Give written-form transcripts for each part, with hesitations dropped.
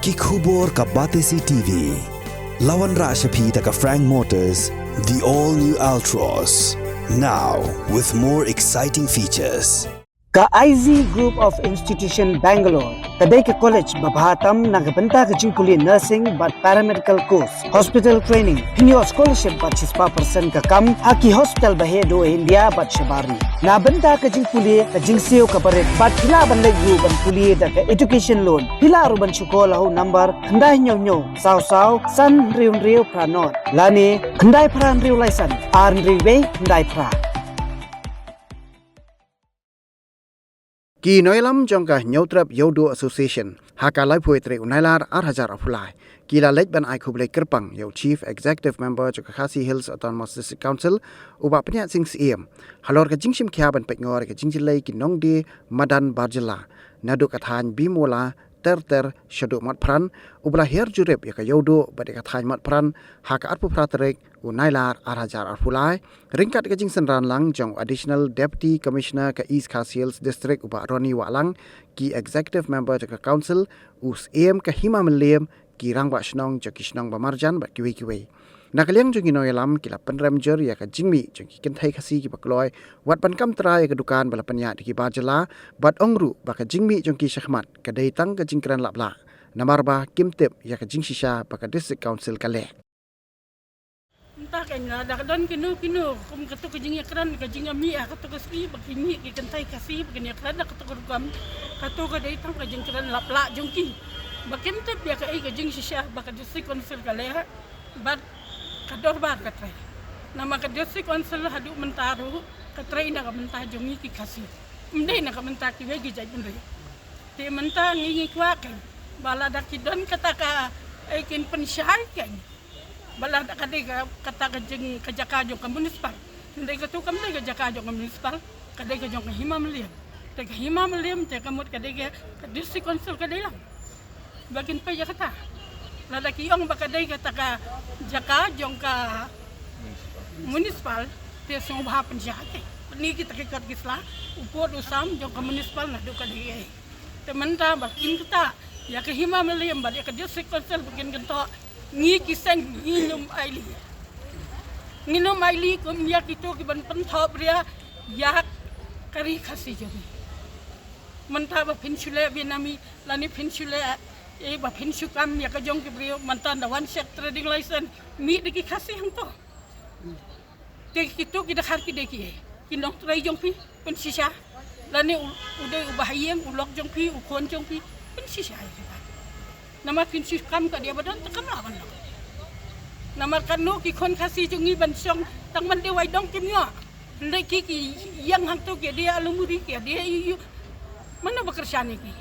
Ki khubor ka Batesi TV. Lawan Rashapi taka Frank Motors, the all-new Altros. Now with more exciting features. Ka IZ Group of Institution Bangalore, kadai ke college babhatam nagabanta ke jingkuli nursing but paramedical course, hospital training, pinyo scholarship but 6% ka kam, haki hospital bahedo India but shabari. Na banta ke jingkuli ka jingsio ka baret but pila ban legu ban kuli da ka education loan. Pila ruban syukola ho number kandai nyo saw san riu pranot. Lani kandai pran riu laisan, ar riu kandai pra. Ki noilam jongka nyautrap yodo association haka lai poetre unailar 8,000 afulai ki la lej ban ai khuble kerpang yo chief executive member joka Khasi Hills Autonomous District Council uba penya sing siem halor ka jingsim khya ban pengor ka jingjilai ki nongdi madan barjala nadu kathan bimola ter shadu mat pran ubla her jurep ya ka yodo bade kathan mat pran haka arpu pratrek unailar 8,000 afulai ringkat ka jingsan ran lang jong additional deputy commissioner ka East Khasi Hills district uba Roni Walang ki executive member joka council us em ka hima melem ki rangba snong joka snong ba marjan ba kiwi nakaliang jongi noyalam kila penremjer ya ka jingmi jongi kenthai khasi ki bakloi wat pankam tra ya ka dukan bala panya ki barjala bat ongru ba ka jingmi jongi shakhmat ka dei tang ka jingkran lapla namar ba kimtep ya ka jingshisha ba ka district council ka le entah kan ada don kinu kum katu kejing yakran kejing ami katu kespi begini ki kentai kasi begini yakran katu kurgam katu ka dei tang ka jingkran lapla jongi bakimtep ya ka ai kejing shisha ba ka district council ka le bat kador bar katrai nama ka district council hadu mentaru katrai na ka mentah jongi ki kasi mdei na ka mentah ki wegi jai bundre te mentah ngi kwa kan bala dak don kata ka ekin pensyai kan bala dak kata ka jeng ka jakajo ka municipal ndai ka tu kam dei ka jakajo ka municipal ka dei ka jong ka himam liam te ka himam liam te ka mut ka dei ka district council ka dei lang bakin pa ya kata lada kiyong bakadai kata ka jaka jong ka municipal te sung bahapan jate ni kita kikot kisla upod usam jong ka municipal na do ka di te menta bakin kita ya ka hima meliam ba ka district council bakin gento ngi kisang nginum aili kum ya kito ki ban pantop ria ya kari khasi jogi menta ba pinsule binami lani pinsule ba pinsu kam ya ka jong ki brio mantan da one shot trading license mi diki khasi hang to te kito ki da khar ki deki ki nong trai jong pi pen sisa lani ude ubahayem ulok jong pi ukon jong pi pen sisa nama pinsu kam ka dia badan takam lawan nama kanu ki kon khasi jongi ban song tang man de wai dong kim yo ndai ki yang hang to ki dia alumuri ki dia yu mana bekerja ni ki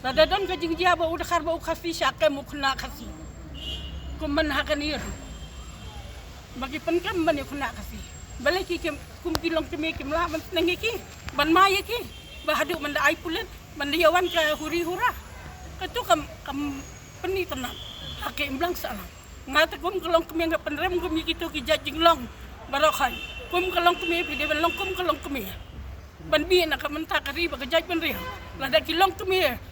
Tada don ka jingja ba udah karba ukasi syake mukna kasi. Kuman hakanir. Bagi penkam ban yakuna kasi. Balai ki kum kilong kemi kimla ban nengi ki. Ban maya ki. Bahadu man ai pulen ban yawan ka huri hura. Katu kam peni tenang. Hake imblang salam. Ngata kum kelong kemi ngap penrem kum kitu ki jajing long barokai. Kum kelong kemi pide ban long kum kelong kemi. Ban bi nak menta kari ba jaj ban ria. Lada kilong kemi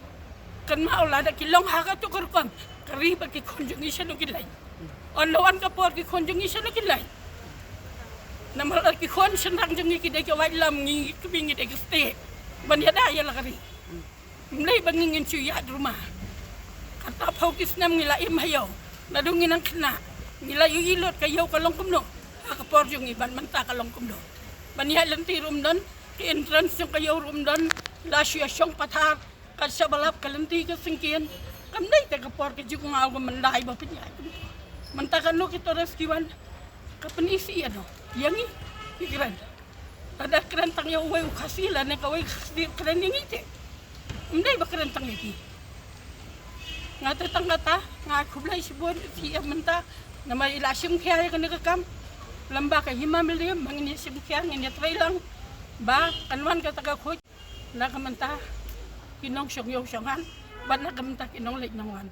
kan mau lah ada kilong haka tu kerkam kari bagi kunjungi sanu kilai onlawan kapor ki kunjungi sanu kilai nama lagi kon senang jungi kidai ke wailam ngi kebingi dek ste ban ya daya lah kari mulai bangingin cuya di rumah kata pau kisnam ngila imhayo nadungi nang kena ngila ilot kayo kalong kumno kapor jungi ban menta kalong kumno ban ya lenti rumdon ki entrance yung kayo rumdon la syong pathar kasi balap kalanti ka singkian kamday ta kapor ka jug ngaw mandai ba pinya mantakan no kito rescuean kapanisi ano yangi ikiran ada kerentang ya uwe ukasila na kaway keren yang ite mday ba kerentang iki ngata tangata nga kublay sibon siya menta na may ilasyong kaya ka nakakam lamba ka hima miliam mangin sim kaya ngin tray lang ba kanwan ka taga khoj na kamanta kinong syong syongan ban nak minta kinong lek nang wan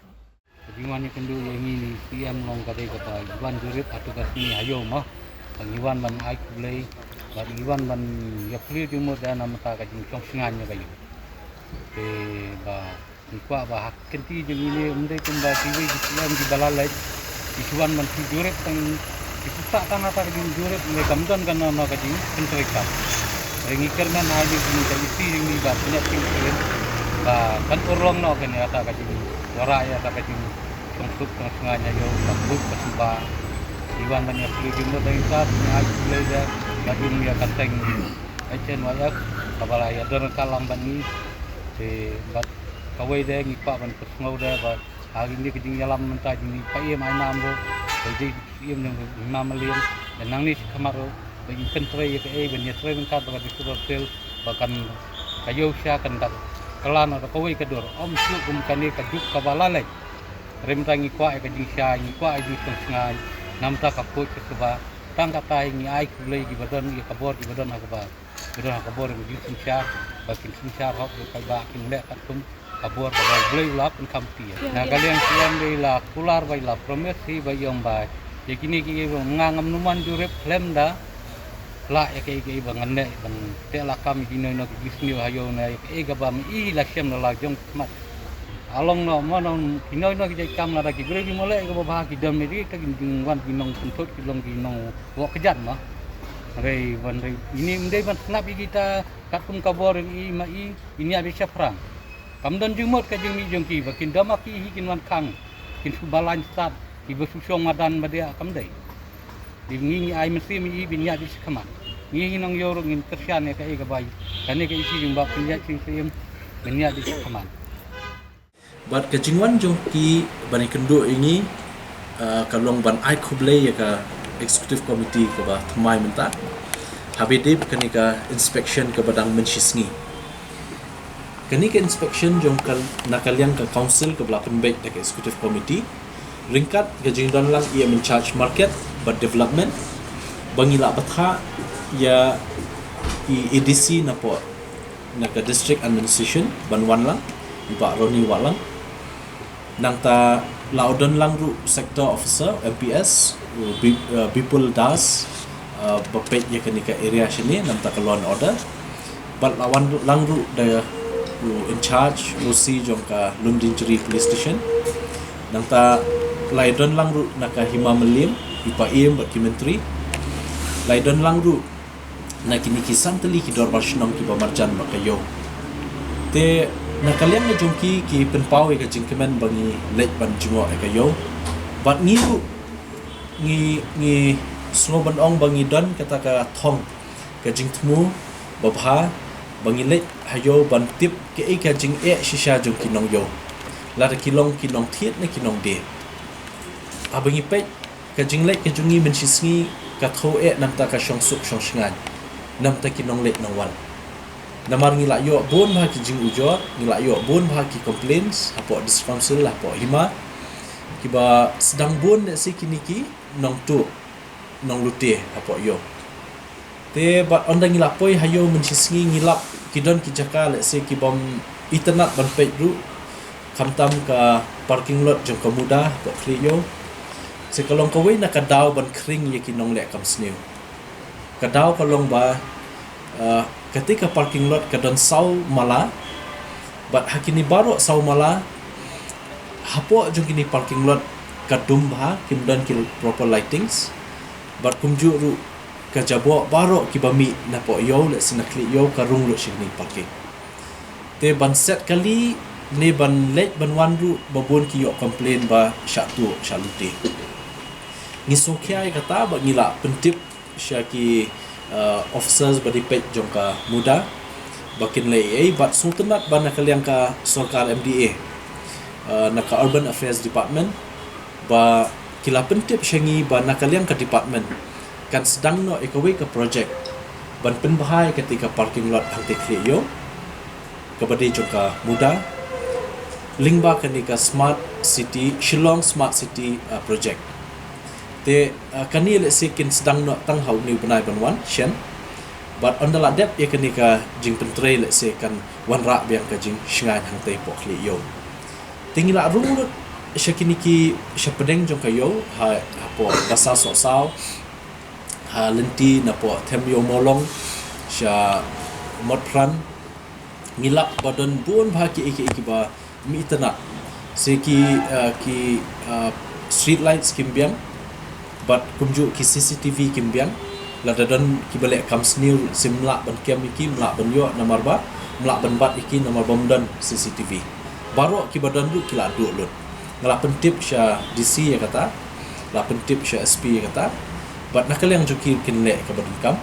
Iwan ni kendu yang ini siam long kadai kata Iwan jurit atau kasni ayo mah Iwan ban ai kulai ban Iwan ban ya kli jumur dan nama ta kajing chong singan nya kayu te ba ni kwa ba kenti jeng ini umde kumba tiwi di balalai di suan man ti jurep tang di putak tanah tar jeng jurep me kamdon kan nama kaji pentreka ringi kerna na ji ni kaji ti ni ba punya ting keren ba kan urlong no kan ya ta kaji wara ya ta kaji tungsuk tengah yo bakut basumba iwan man ya puli jeng no tang sat ngai pulai da bagi ya kanteng achen wayak kabala ya don kalam bani te bat kawai de ngi pa ban pusngau de ba hari ni kejing yalam menta ni pa ye mai nam bo jadi iem nang nam liam dan nang ni kamaro bagi kentre ye ke ban ye tre ka ba di hotel bahkan kayo sya kan tak kelan atau kawai kedor om su kum kan ni kajuk kabala le rem tangi kwa e kejing sya ni kwa ai di sengai nam ta ka ko ke ba tang kata ngi ai kulai di badan ye kabor di badan aku ba badan kabor di sya bakin sya hok ka ba kin le kat kum kabur pada boleh ulap kampi. Nah kalian siam bila kular bila promesi bayom bay. Jadi ni kita mengangam numan jurep lemda. La eke bangan ne ban tela kami dino no bisniu hayo na eke bam I la siam la jong mat. Along no monon dino no kita kam la ki gre ki mole ke bah ki dam ni ka wan binong pentut ki long binong wo kejat mah. Rei ban rei ini mendai ban snap kita katun kabor I ini ada syafran. Kamdan jumot ka jeng mi jeng ki bakin dama ki hi kin wan kang kin su balan stat ki besusong madan badia kamdai di ngi ai mesti mi bin ya bis kama ngi nang yor ngin kersian ka e ka bai kane ka isi jumba pinya sing sim bin ya bis kama bat ka jingwan jong ki bani kendo ini kalong ban ai khuble ya ka executive committee ka ba thmai menta habedip kanika inspection ka badang menshisngi kani ke inspection jong nakalian ke council ke belakang baik ke executive committee ringkat ke jingdan lang ia men charge market but development bangila batha ya EDC na po na ke district administration banwan lang Pak Roni walang nang ta laudon lang ru sector officer MPS people das bapet ya kani ke area sini nang ta ke law and order but lawan lang ru da in charge Lucy jongka Lundinjeri police station nangta laidon langru naka hima melim ipa im documentary laidon langru nakini kisanteli ki dor barshnong ki bamarjan makayo te nakalian na jongki ki penpau ka jingkemen bangi lek ban jungo kayo bat ngiru ngi sloban ong bangi don kata ka thong ka jingtmu babha bangi lek hayo ban tip ke ka jing shisha jong kinong yo la da kilong thiet ne kinong de abangi pe ka jing lek ke jungi men shisngi ka tho nam ta ka shong sup shong shngan nam ta kinong lek nang wal namar ngi la yo bon ba ki jing ujor ngi la yo bon ba ki complaints apo discouncil la po hima ki ba sedang bon ne si kiniki nong tu nong lute apo yo te bat ondang ngilap poi hayo mencisngi ngilap kidon ki jaka let's say ki bom internet ban page ru kamtam ka parking lot jong ka muda ko kliyo se kalong ka we na ka daw ban kring ye ki nong le kam snew ka daw kalong ba ketika parking lot ka don sau mala bat hakini baro sau mala hapo jong kini parking lot ka dumba kim don ki proper lightings bat kumju ru ka jabo baro ki bami na po yo le sinakli yo karung lo shigni parking te ban set kali ne ban let ban wanru babon ki yo complain ba syatu shalute ni sokiai kata ba ngila pentip syaki officers badi pet jongka muda bakin le bat sultanat ban nakaliang ka sarkar MDA naka urban affairs department ba kila pentip syangi ba nakaliang ka department kan sedang no ikawi ke projek ban penbahai ketika parking lot hang tekriyo kabadi joka muda lingba kenika smart city Shillong smart city project te kani le sikin sedang no tang hau ni benai banwan shen but ondala dep ya kenika jing pentre le sikan wan ra biang ka jing shngai hang te po kliyo tingila rungut syakiniki syapedeng joka yo ha apo basa so sao ha lenti na po temyo molong sya modpran ngilap badon bun ba ki iki ba mi itana se ki street lights kimbiang but kumju ki CCTV kimbiang la dadan ki balik kam snil simla ban kem iki mla ban yo nomor ba mla ban bat iki nomor bomdan CCTV baru ki badan du ki la du lut ngala pentip sya DC ya kata la pentip sya SP ya kata but nakaliang juki kinle ka badan kam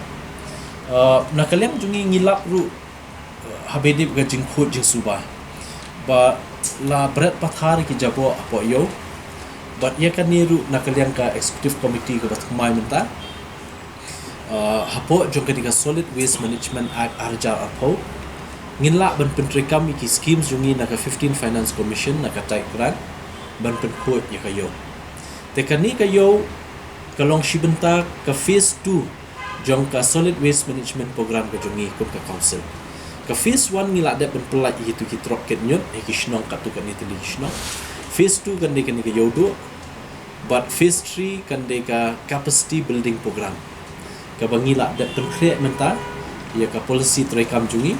nakaliang jungi ngilap ru habedip ga jingkhut jing subah ba la berat pathar ki jabo apo yo but ia kan niru nakaliang ka executive committee ka batmai menta hapo jong ka solid waste management act arjar apo nginla ban pentrikam ki schemes jungi naka 15 finance commission naka tai grant ban penkhut ya kayo tekani kayo kalong shibenta ka phase 2 jong ka solid waste management program ka jungi kum ka council ka phase 1 ngila de ban pelai itu ki trok ket nyot e ki shnong ka tu kan itu li shnong phase 2 kan de kan ka yodo but phase 3 kan de ka capacity building program ka bangila de penkre menta ya ka policy trekam jungi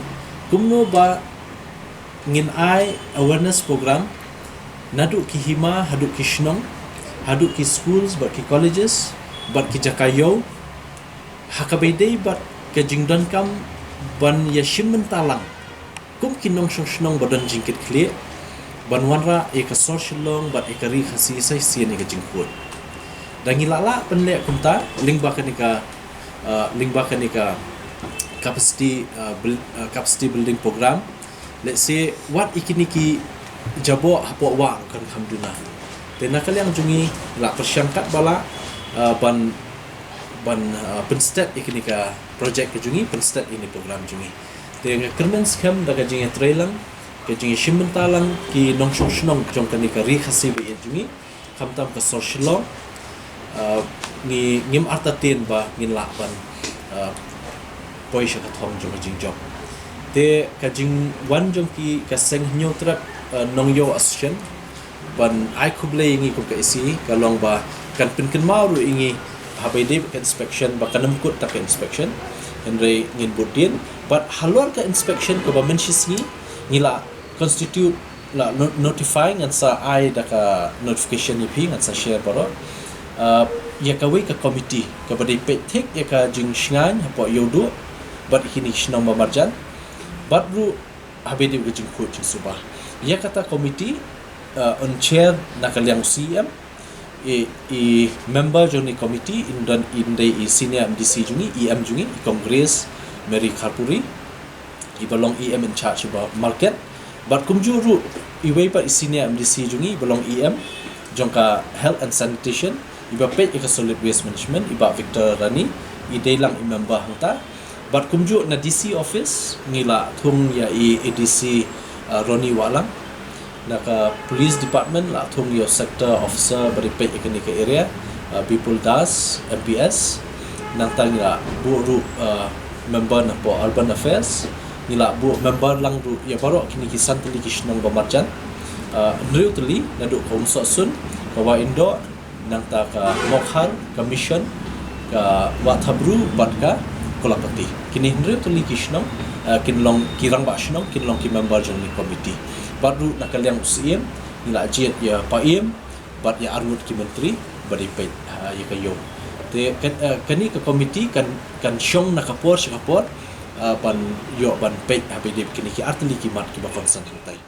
kumno ba ngin ai awareness program nadu ki hima hadu ki shnong hadu ki schools but ki colleges but ki jakayo hakabedei but ke jingdan kam ban ya shimmen talang kum ki nong shnong badan jingkit kle ban wanra e ka social long but e ka ri khasi sai sien e ka jingkut dangilala penle kumta lingba kanika capacity building program. Let's say what ikiniki jabo hapo wa kan hamduna tena kaliang jungi la persyangkat bala ban penstat ikinika project ke jungi penstat ini program jungi tena kermen scam daga jingi trailang ke jungi shimmentalang ki nongshong shnong jong kanika ri khasi be jungi kamtam ka social ni ngim artatin ba ngin la ban poisha ka thong jong jing job te ka jing wan jong ki ka seng nyotrap nong yo asyen ban ai kuble ingi ko ka isi kalong ba kan pinken maru ingi habede ka inspection ba kanam kut ta ka inspection henry ngin budin but halwar ka inspection ko ba menshis ngila constitute la notifying and sa ai da ka notification ni ping and sa share baro ya ka we ka committee ka ba dei petek ya ka jing shngan hapo yodo but hini shnong ba marjan but ru habede ka jing kut jing subah ya kata komiti on chair nakaliang CM member joni komiti in the senior MDC jungi EM jungi Congress Mary Kharpuri belong EM in charge about market but kumjuru iwei pa senior MDC jungi belong EM jongka health and sanitation iba pet ika solid waste management iba Victor Rani idelang member hangta but kumju na DC office ngila thung ya ADC Roni Walang naka police department la thung yo sector officer beripet ikanika area people das MPS nantang la bu ru member na po urban affairs nila bu member lang ru ya baro kini kisan tili kisnong bamarjan nriutli nadu komso sun kawa indo nangta ka mokhar commission ka wathabru batka kolapati kini nriutli kisnong kinlong kirang ba shnong kinlong ki member joni committee baru nakaliang usiem nila jet ya paim bat ya arut ki menteri bari pet ya kayo te kani ka committee kan syong nakapor pan yo ban pet habide kini ki artli ki mat ki ba konsen tai